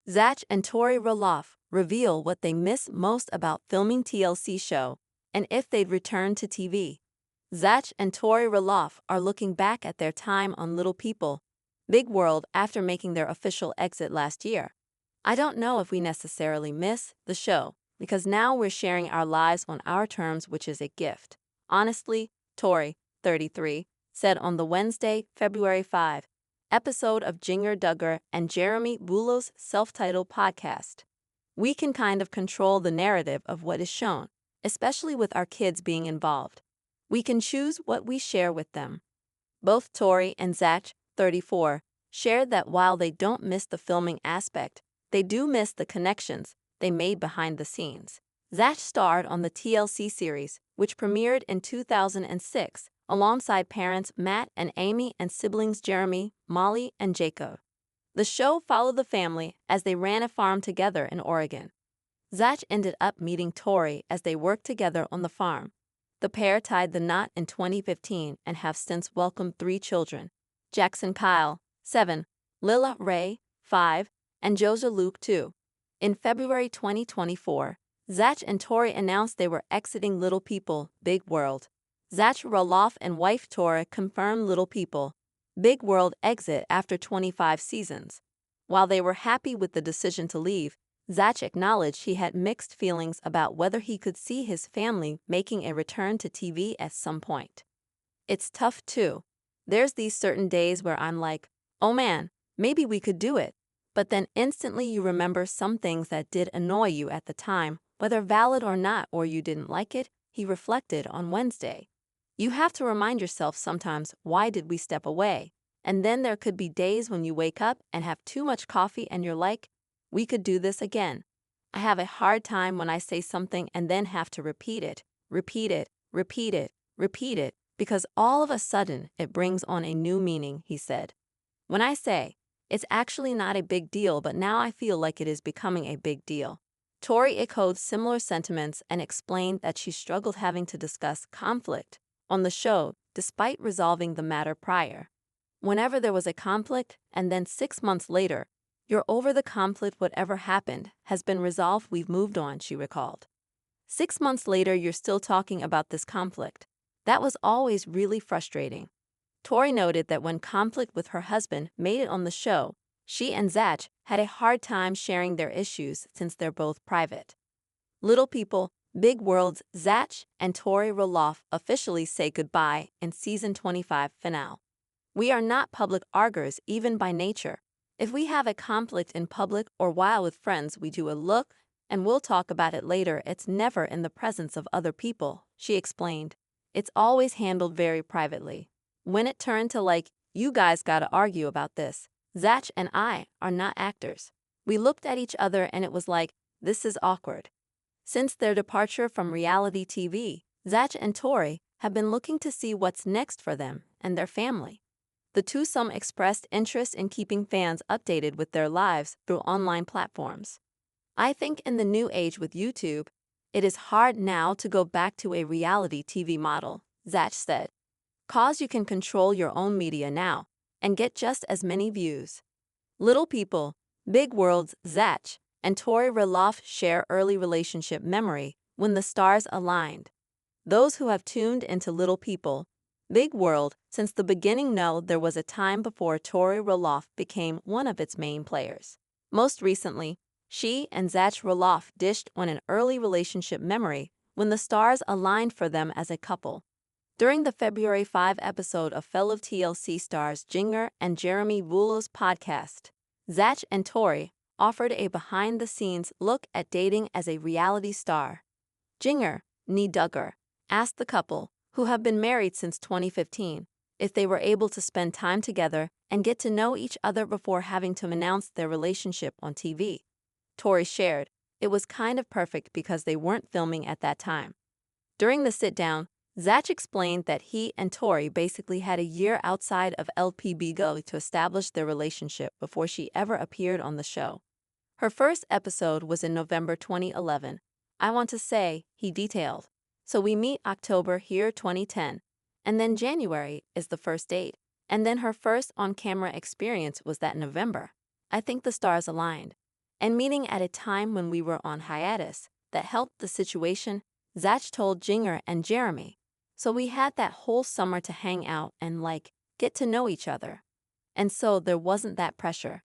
Zach and Tori Roloff reveal what they miss most about filming TLC show and if they'd return to TV. Zach and Tori Roloff are looking back at their time on Little People, Big World after making their official exit last year. I don't know if we necessarily miss the show, because now we're sharing our lives on our terms, which is a gift. Honestly, Tori, 33, said on the Wednesday, February 5, episode of Jinger Duggar and Jeremy Bullo's self-titled podcast. We can kind of control the narrative of what is shown, especially with our kids being involved. We can choose what we share with them. Both Tori and Zach, 34, shared that while they don't miss the filming aspect, they do miss the connections they made behind the scenes. Zach starred on the TLC series, which premiered in 2006, alongside parents Matt and Amy and siblings Jeremy, Molly, and Jacob. The show followed the family as they ran a farm together in Oregon. Zach ended up meeting Tori as they worked together on the farm. The pair tied the knot in 2015 and have since welcomed 3 children: Jackson Kyle, 7, Lila Ray, 5, and Josiah Luke, 2. In February 2024, Zach and Tori announced they were exiting Little People, Big World. Zach Roloff and wife Tori confirmed Little People, Big World exit after 25 seasons. While they were happy with the decision to leave, Zach acknowledged he had mixed feelings about whether he could see his family making a return to TV at some point. It's tough too. There's these certain days where I'm like, oh man, maybe we could do it. But then instantly you remember some things that did annoy you at the time, whether valid or not, or you didn't like it, he reflected on Wednesday. You have to remind yourself sometimes, why did we step away? And then there could be days when you wake up and have too much coffee and you're like, we could do this again. I have a hard time when I say something and then have to repeat it, because all of a sudden it brings on a new meaning, he said. When I say, it's actually not a big deal, but now I feel like it is becoming a big deal. Tori echoed similar sentiments and explained that she struggled having to discuss conflict on the show despite resolving the matter prior. Whenever there was a conflict and then 6 months later, you're over the conflict, whatever happened has been resolved, we've moved on, she recalled. 6 months later, you're still talking about this conflict. That was always really frustrating. Tori noted that when conflict with her husband made it on the show, she and Zach had a hard time sharing their issues since they're both private. Little People, Big World's Zach and Tori Roloff officially say goodbye in season 25 finale. We are not public arguers even by nature. If we have a conflict in public or while with friends, we do a look and we'll talk about it later. It's never in the presence of other people, she explained. It's always handled very privately. When it turned to like, you guys gotta argue about this, Zach and I are not actors. We looked at each other and it was like, this is awkward. Since their departure from reality TV, Zach and Tori have been looking to see what's next for them and their family. The twosome expressed interest in keeping fans updated with their lives through online platforms. I think in the new age with YouTube, it is hard now to go back to a reality TV model, Zach said. 'Cause you can control your own media now and get just as many views. Little People, Big World's Zach and Tori Roloff share early relationship memory when the stars aligned. Those who have tuned into Little People, Big World since the beginning know there was a time before Tori Roloff became one of its main players. Most recently, she and Zach Roloff dished on an early relationship memory when the stars aligned for them as a couple. During the February 5 episode of fellow TLC stars Jinger and Jeremy Bullo's podcast, Zach and Tori offered a behind-the-scenes look at dating as a reality star. Jinger, Duggar, asked the couple, who have been married since 2015, if they were able to spend time together and get to know each other before having to announce their relationship on TV. Tori shared, it was kind of perfect because they weren't filming at that time. During the sit-down, Zach explained that he and Tori basically had a year outside of LPBGO to establish their relationship before she ever appeared on the show. Her first episode was in November 2011. I want to say, he detailed. So we meet October here 2010, and then January is the first date. And then her first on-camera experience was that November. I think the stars aligned. and meeting at a time when we were on hiatus. That helped the situation, Zach told Jinger and Jeremy. So we had that whole summer to hang out and get to know each other. And so there wasn't that pressure.